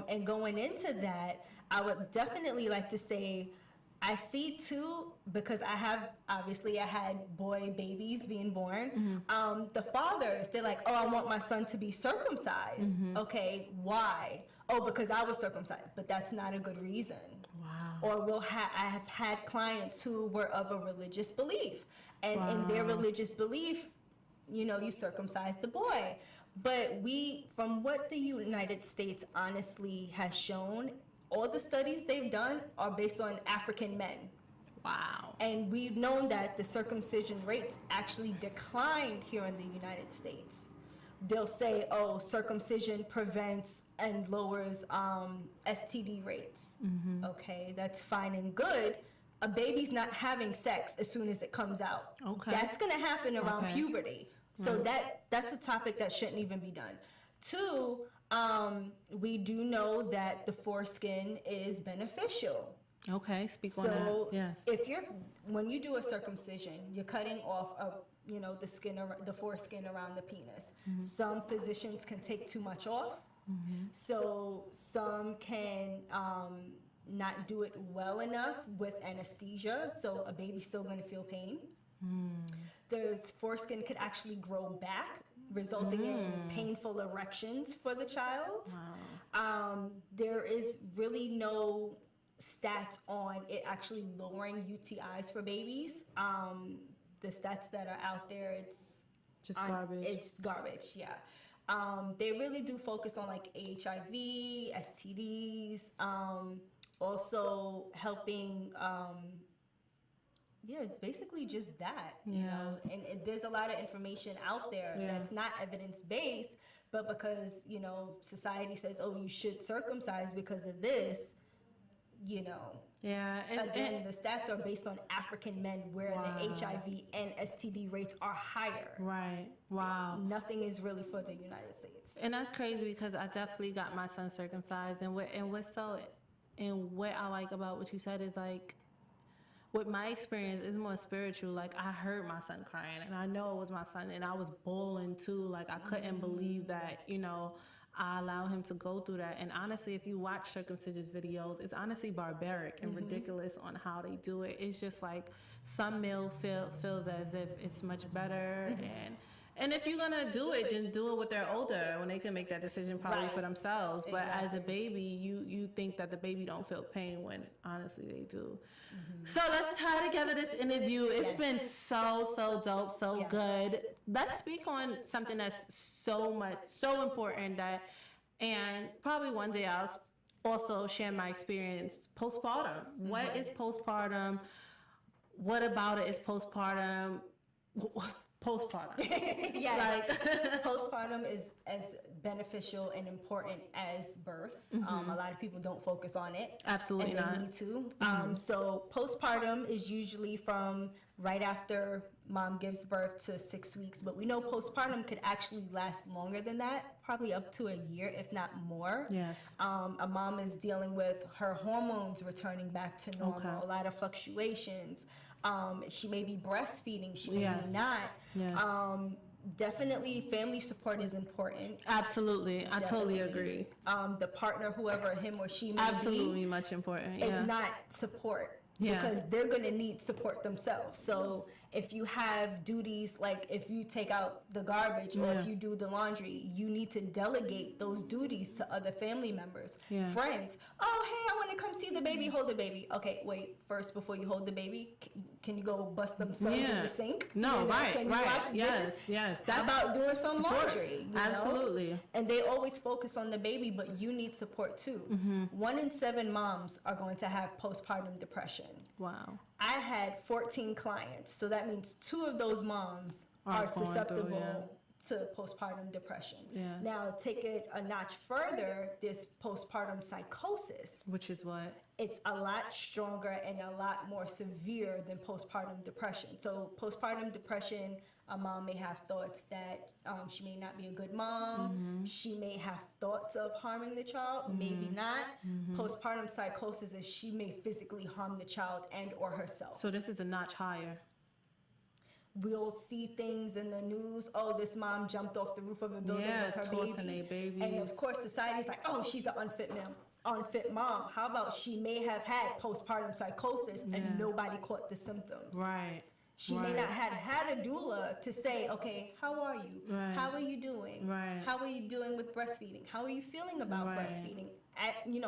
And going into that, I would definitely like to say, I see too, because I had boy babies being born. The fathers, they're like, oh, I want my son to be circumcised. Okay, why? Oh, because I was circumcised. But that's not a good reason. Wow. Or I have had clients who were of a religious belief, and in their religious belief, you circumcise the boy. But from what the United States honestly has shown, all the studies they've done are based on African men. Wow. And we've known that the circumcision rates actually declined here in the United States. They'll say, oh, circumcision prevents and lowers STD rates. Okay, that's fine and good. A baby's not having sex as soon as it comes out. Okay. That's going to happen around puberty. So that's a topic that shouldn't even be done. Two, we do know that the foreskin is beneficial. Okay, speak on that. So Yes. when you do a circumcision, you're cutting off the skin, the foreskin around the penis. Some physicians can take too much off. So some can not do it well enough with anesthesia. So a baby's still going to feel pain. There's foreskin could actually grow back, resulting in painful erections for the child. There is really no stats on it actually lowering UTIs for babies. The stats that are out there, it's just garbage. It's garbage, yeah. They really do focus on like HIV, STDs, also helping. Yeah, it's basically just that, you know, and there's a lot of information out there that's not evidence-based, but because, society says, oh, you should circumcise because of this, Yeah. Again, the stats are based on African men where the HIV and STD rates are higher. Right. Wow. Nothing is really for the United States. And that's crazy because I definitely got my son circumcised, and what I like about what you said is like, with my experience is more spiritual. Like, I heard my son crying, and I know it was my son, and I was bawling too. Like, I couldn't believe that, I allow him to go through that. And honestly, if you watch circumcision videos, it's honestly barbaric and ridiculous on how they do it. It's just like some male feels as if it's much better, and if you're gonna do it, just do it when they're older, when they can make that decision probably for themselves. But as a baby, you think that the baby don't feel pain when honestly they do. So let's tie together this interview. It's been so dope, so good. Let's speak on something that's so important and probably one day I'll also share my experience postpartum. What is postpartum? What about it is postpartum? Postpartum. Yes. Postpartum is as beneficial and important as birth. A lot of people don't focus on it. Absolutely and they not. need to. So postpartum is usually from right after mom gives birth to 6 weeks, but we know postpartum could actually last longer than that, probably up to a year, if not more. Yes. A mom is dealing with her hormones returning back to normal, a lot of fluctuations. She may be breastfeeding, she may be not. Yes. Definitely family support is important. Absolutely. I totally agree. The partner, whoever him or she may Absolutely much important. is not support. Because they're going to need support themselves. So if you have duties, like if you take out the garbage or if you do the laundry, you need to delegate those duties to other family members, friends. Oh, hey, I want to come see the baby, hold the baby. Okay, wait, first before you hold the baby, can you go bust them suds in the sink? No, right. Yes. How about doing some support. laundry? Absolutely. And they always focus on the baby, but you need support too. 1 in 7 moms are going to have postpartum depression. Wow. I had 14 clients, so that means 2 of those moms are susceptible to postpartum depression. Now, take it a notch further, this postpartum psychosis. Which is what? It's a lot stronger and a lot more severe than postpartum depression. So postpartum depression, a mom may have thoughts that she may not be a good mom. She may have thoughts of harming the child, maybe not. Postpartum psychosis is she may physically harm the child and or herself. So this is a notch higher. we'll see things in the news. Oh, this mom jumped off the roof of a building with her tossing baby. their babies. And of course, society's like, oh, she's an unfit mom. How about she may have had postpartum psychosis and nobody caught the symptoms? Right. She may not have had a doula to say, okay, how are you? Right. How are you doing? Right. How are you doing with breastfeeding? How are you feeling about Right. breastfeeding?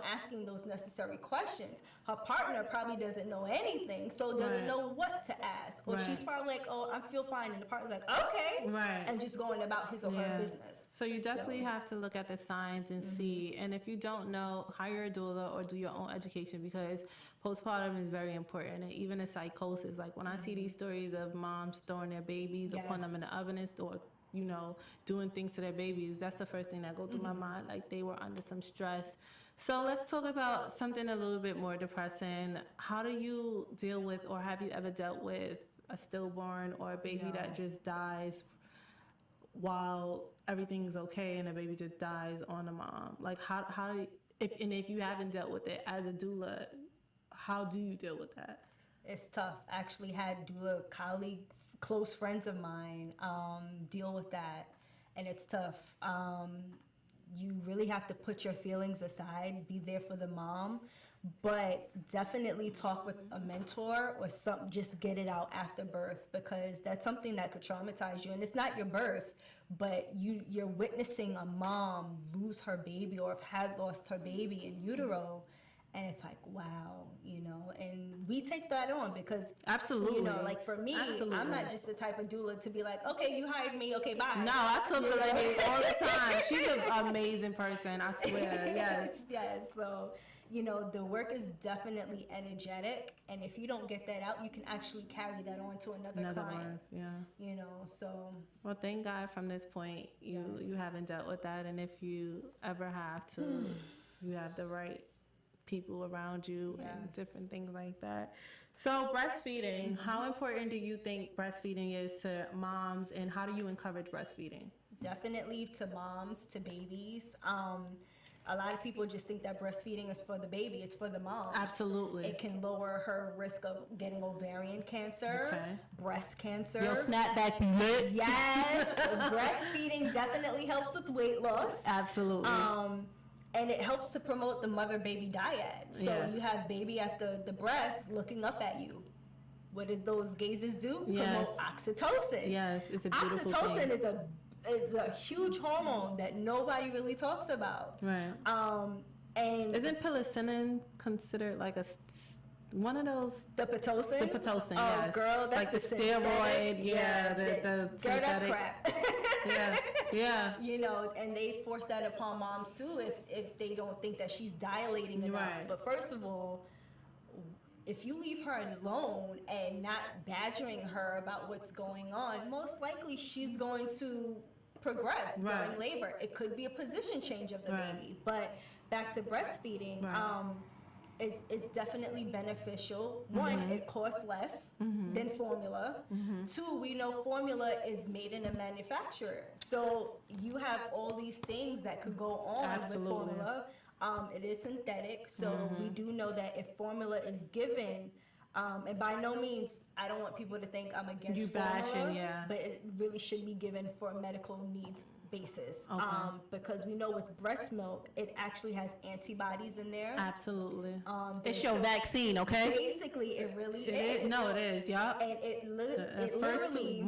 Asking those necessary questions. Her partner probably doesn't know anything, so doesn't Right. know what to ask. Or Right. she's probably like, oh, I feel fine. And the partner's like, okay. Right. And just going about his or her business. So you definitely have to look at the signs and see. And if you don't know, hire a doula or do your own education, because postpartum is very important. And even the psychosis, like when I see these stories of moms throwing their babies or putting them in the oven or doing things to their babies, that's the first thing that goes through my mind. Like they were under some stress. So let's talk about something a little bit more depressing. How do you deal with, or have you ever dealt with a stillborn or a baby that just dies while everything's okay and the baby just dies on the mom? Like if you haven't dealt with it as a doula, how do you deal with that? It's tough. I actually had doula close friends of mine deal with that, and it's tough. You really have to put your feelings aside, be there for the mom, but definitely talk with a mentor or just get it out after birth, because that's something that could traumatize you. And it's not your birth, but you're witnessing a mom lose her baby or have lost her baby in utero. And it's like, wow, and we take that on because, absolutely, like for me, I'm not just the type of doula to be like, okay, you hired me, okay, bye. No, I talk to lady all the time. She's an amazing person, I swear. Yes. Yes. So, the work is definitely energetic, and if you don't get that out, you can actually carry that on to another client. One, yeah. So. Well, thank God from this point you haven't dealt with that, and if you ever have to, you have the right people around you and different things like that. So breastfeeding, how important do you think breastfeeding is to moms, and how do you encourage breastfeeding? Definitely to moms, to babies. A lot of people just think that breastfeeding is for the baby. It's for the mom. Absolutely. It can lower her risk of getting ovarian cancer, breast cancer. Your snapback be lit. Yes. Breastfeeding definitely helps with weight loss. Absolutely. And it helps to promote the mother-baby dyad. So you have baby at the breast looking up at you. What did those gazes do? Promote oxytocin. Yes, it's a beautiful oxytocin thing. is a huge hormone that nobody really talks about. Right. And isn't penicillin considered like one of those? The Pitocin? The Pitocin, oh, yes. Girl, that's like the steroid, the girl, that's crap. yeah. And they force that upon moms too if they don't think that she's dilating enough. Right. But first of all, if you leave her alone and not badgering her about what's going on, most likely she's going to progress during labor. It could be a position change of the baby. But back to breastfeeding, it's definitely beneficial. One, it costs less than formula. Two, we know formula is made in a manufacturer. So you have all these things that could go on with formula. It is synthetic, so we do know that if formula is given, and by no means, I don't want people to think I'm against formula, but it really should be given for medical needs basis. Because we know with breast milk, it actually has antibodies in there. Absolutely. It's your vaccine, okay? Basically, it really is. No, it is, yeah. And it literally...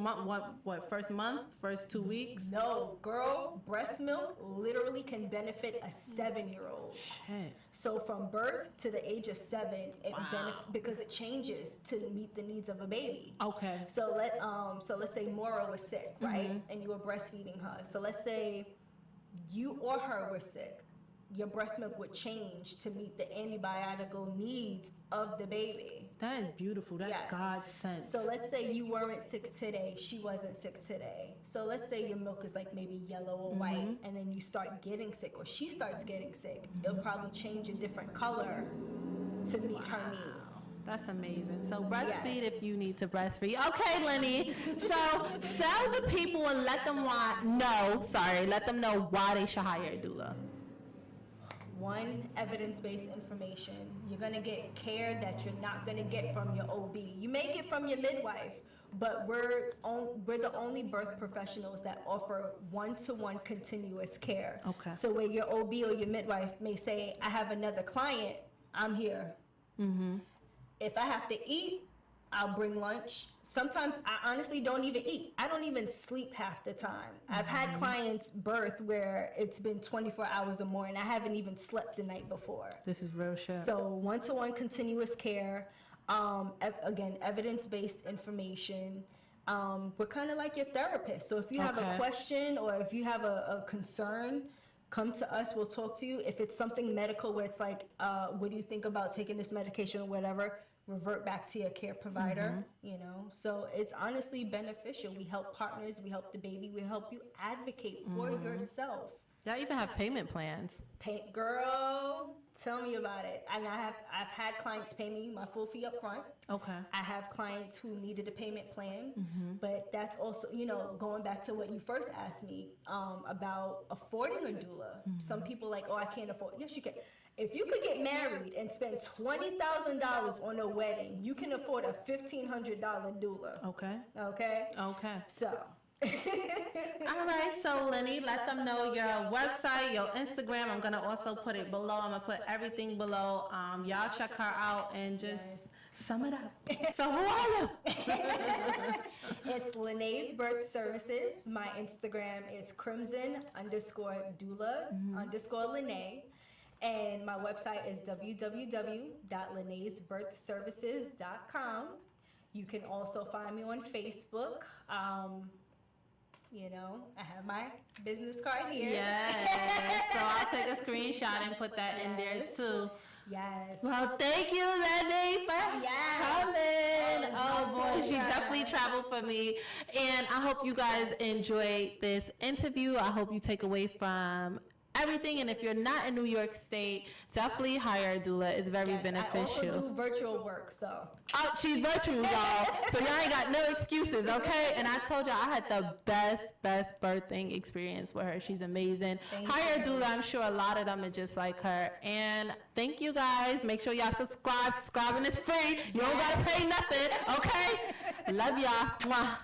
First month, first 2 weeks? No, girl, breast milk literally can benefit a 7-year-old. Shit. So from birth to the age of 7, because it changes to meet the needs of a baby. Okay. So let's say Maura was sick, right? And you were breastfeeding her. So let's say you or her were sick. Your breast milk would change to meet the antibiotical needs of the baby. That is beautiful. That's God's sense. So let's say you weren't sick today. She wasn't sick today. So let's say your milk is like maybe yellow or white, and then you start getting sick, or she starts getting sick. It'll probably change a different color to meet her needs. That's amazing. So breastfeed if you need to breastfeed. Okay, Lenny. So tell the people and let them know why they should hire a doula. One, evidence-based information. You're going to get care that you're not going to get from your OB. You may get from your midwife, but we're the only birth professionals that offer one-to-one continuous care. Okay. So where your OB or your midwife may say, I have another client, I'm here. If I have to eat, I'll bring lunch. Sometimes I honestly don't even eat. I don't even sleep half the time. I've had clients birth where it's been 24 hours or more and I haven't even slept the night before. This is real shit. So one-to-one continuous care, again, evidence-based information. We're kind of like your therapist. So if you have a question or if you have a concern, come to us, we'll talk to you. If it's something medical where it's like, what do you think about taking this medication or whatever, revert back to your care provider, you know? So it's honestly beneficial. We help partners, we help the baby, we help you advocate for yourself. Y'all even have payment plans. Girl, tell me about it. And I've had clients pay me my full fee up front. Okay. I have clients who needed a payment plan, but that's also, you know, going back to what you first asked me about affording a doula. Some people like, oh, I can't afford. Yes, you can. If you could get married and spend $20,000 on a wedding, you can afford a $1,500 doula. Okay. Okay? Okay. So. All right, so Lenny, let them know your website, your Instagram. I'm gonna also put it below. I'm gonna put everything below. Y'all check her out and just sum it up. So who are you? It's Lene's Birth Services. My Instagram is crimson_doula_Lene. And my website is www.lenezbirthservices.com. You can also find me on Facebook. You know, I have my business card here. Yes. So I'll take a screenshot and put that in there too. Yes. Well, thank you, Lenny, for coming. Oh boy, she definitely traveled for me. And I hope you guys enjoyed this interview. I hope you take away from everything. And if you're not in New York State, definitely hire a doula. It's very beneficial. I also do virtual work, so. Oh, she's virtual, y'all. So y'all ain't got no excuses, okay? And I told y'all I had the best birthing experience with her. She's amazing. Hire a doula. I'm sure a lot of them are just like her. And thank you guys. Make sure y'all subscribe. Subscribing is free. You don't gotta pay nothing, okay? Love y'all. Mwah.